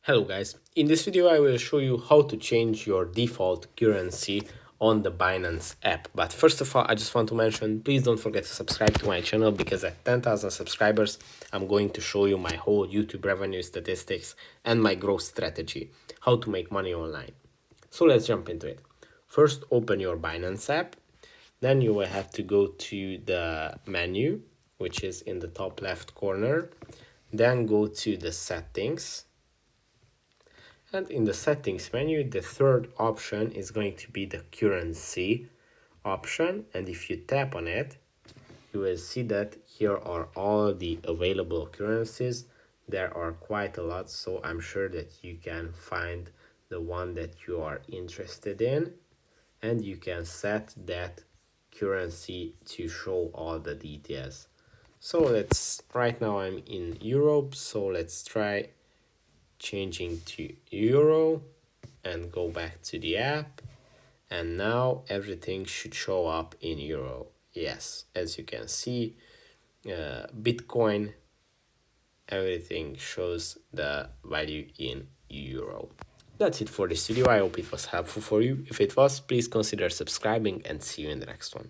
Hello guys, in this video I will show you how to change your default currency on the Binance app. But first of all, I just want to mention, please don't forget to subscribe to my channel because at 10,000 subscribers, I'm going to show you my whole YouTube revenue statistics and my growth strategy, how to make money online. So let's jump into it. First, open your Binance app. Then you will have to go to the menu, which is in the top left corner. Then go to the settings. And in the settings menu, the third option is going to be the currency option. And if you tap on it, you will see that here are all the available currencies. There are quite a lot, so I'm sure that you can find the one that you are interested in. And you can set that currency to show all the details. So right now I'm in Europe, so let's try changing to euro and go back to the app, and now everything should show up in euro. Yes, as you can see, Bitcoin, everything shows the value in euro. That's it for this video. I hope it was helpful for you. If it was, please consider subscribing and see you in the next one.